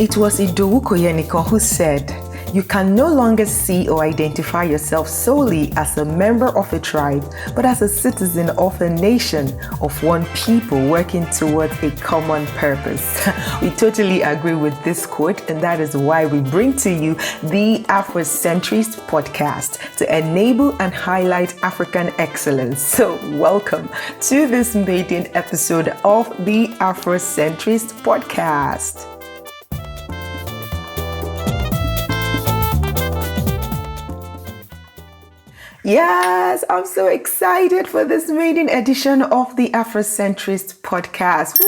It was Idowu Koyenikon who said, "You can no longer see or identify yourself solely as a member of a tribe, but as a citizen of a nation, of one people working towards a common purpose." We totally agree with this quote, and that is why we bring to you the Afrocentrist Podcast to enable and highlight African excellence. So welcome to this maiden episode of the Afrocentrist Podcast. Yes, I'm so excited for this maiden edition of the Afrocentrist Podcast.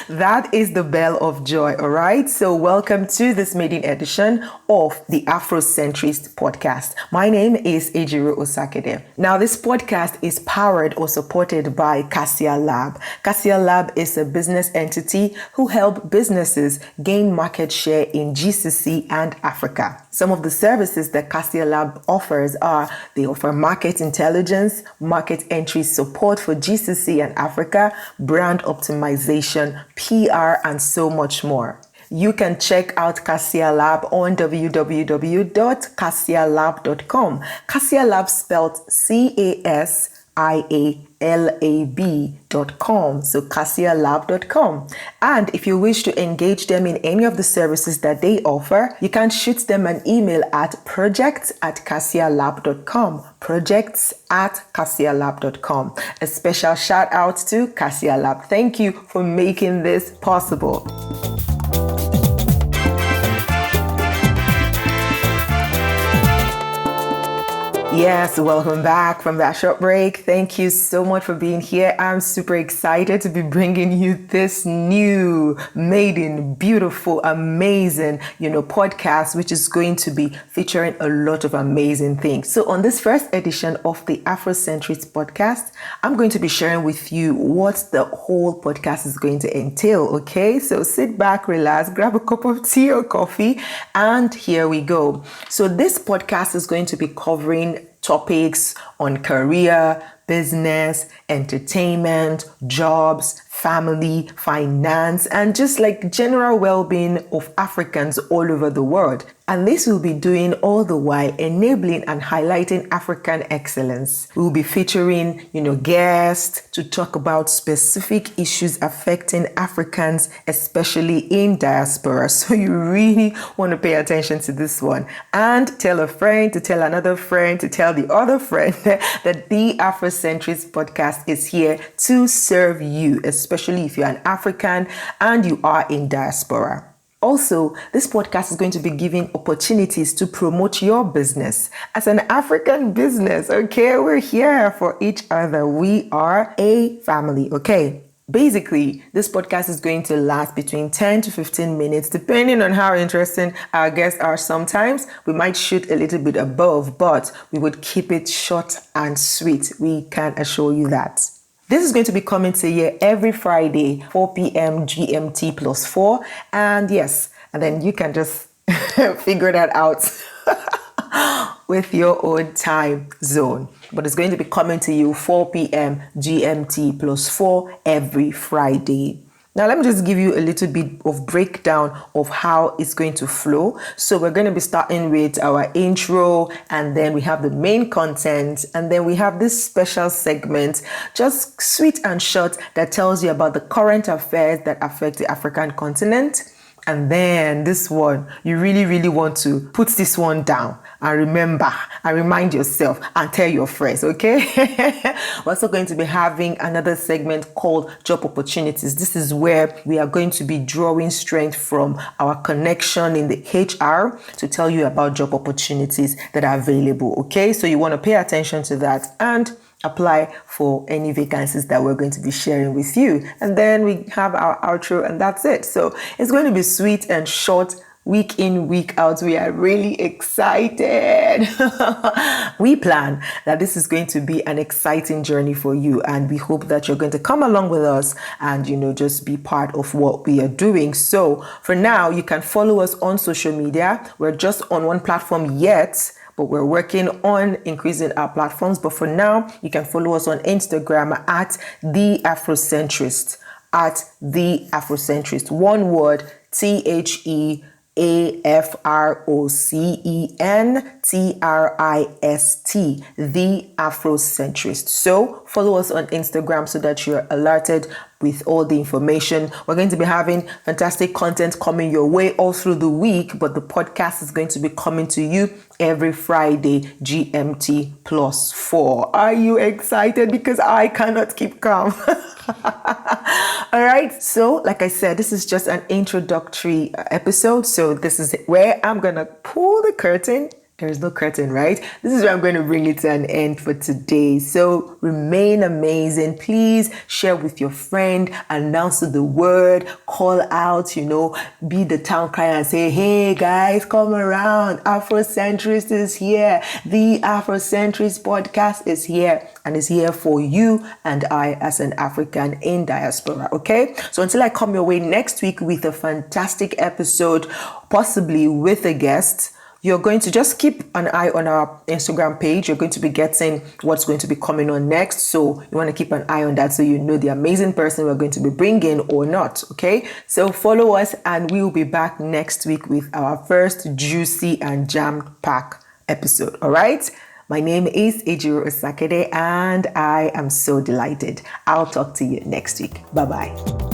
That is the bell of joy, all right? So welcome to this maiden edition of the Afrocentrist Podcast. My name is Ejiro Osakede. Now, this podcast is powered or supported by Cassia Lab. Cassia Lab is a business entity who help businesses gain market share in GCC and Africa. Some of the services that Cassia Lab offers are they offer market intelligence, market entry support for GCC and Africa, brand optimization, PR, and so much more. You can check out Cassia Lab on www.cassialab.com. Cassia Lab spelled CASIALAB.com. So cassialab.com. And if you wish to engage them in any of the services that they offer, you can shoot them an email at projects@cassialab.com. projects@cassialab.com. A special shout out to Cassia Lab. Thank you for making this possible. Yes, welcome back from that short break. Thank you so much for being here. I'm super excited to be bringing you this new, maiden, beautiful, amazing, podcast, which is going to be featuring a lot of amazing things. So on this first edition of the Afrocentrist Podcast, I'm going to be sharing with you what the whole podcast is going to entail, okay? So sit back, relax, grab a cup of tea or coffee, and here we go. So this podcast is going to be covering topics on career, business, entertainment, jobs, family, finance, and just like general well-being of Africans all over the world. And this will be doing all the while enabling and highlighting African excellence. We'll be featuring, guests to talk about specific issues affecting Africans, especially in diaspora. So you really want to pay attention to this one and tell a friend to tell another friend to tell the other friend that the Afrocentrist Podcast is here to serve you, especially if you're an African and you are in diaspora. Also, this podcast is going to be giving opportunities to promote your business as an African business, okay? We're here for each other. We are a family, okay? Basically, this podcast is going to last between 10 to 15 minutes, depending on how interesting our guests are. Sometimes we might shoot a little bit above, but we would keep it short and sweet. We can assure you that. This is going to be coming to you every Friday, 4 p.m. GMT plus 4. And yes, and then you can just figure that out with your own time zone. But it's going to be coming to you 4 p.m. GMT plus 4 every Friday. Now, let me just give you a little bit of breakdown of how it's going to flow. So we're going to be starting with our intro, and then we have the main content, and then we have this special segment, just sweet and short, that tells you about the current affairs that affect the African continent. And then this one, you really, really want to put this one down and remember and remind yourself and tell your friends, okay? We're also going to be having another segment called Job Opportunities. This is where we are going to be drawing strength from our connection in the HR to tell you about job opportunities that are available, okay? So you want to pay attention to that and apply for any vacancies that we're going to be sharing with you. And then we have our outro, and that's it. So it's going to be sweet and short, week in, week out. We are really excited. We plan that this is going to be an exciting journey for you, and we hope that you're going to come along with us and, just be part of what we are doing. So for now, you can follow us on social media. We're just on one platform yet, but we're working on increasing our platforms. But for now, you can follow us on Instagram at The Afrocentrist. at The Afrocentrist. One word, TheAfrocentrist, The Afrocentrist. So follow us on Instagram so that you're alerted with all the information. We're going to be having fantastic content coming your way all through the week, but the podcast is going to be coming to you every Friday, GMT +4. Are you excited? Because I cannot keep calm. All right. So, like I said, this is just an introductory episode. So this is where I'm going to pull the curtain. There's no curtain, right? This is where I'm going to bring it to an end for today. So remain amazing. Please share with your friend, announce the word, call out, be the town crier and say, hey guys, come around. Afrocentrist is here. The Afrocentrist Podcast is here and is here for you and I as an African in diaspora. Okay. So until I come your way next week with a fantastic episode, possibly with a guest, you're going to just keep an eye on our Instagram page. You're going to be getting what's going to be coming on next. So you want to keep an eye on that so you know the amazing person we're going to be bringing or not. Okay. So follow us and we will be back next week with our first juicy and jam-packed episode. All right. My name is Ejiro Osakede and I am so delighted. I'll talk to you next week. Bye-bye.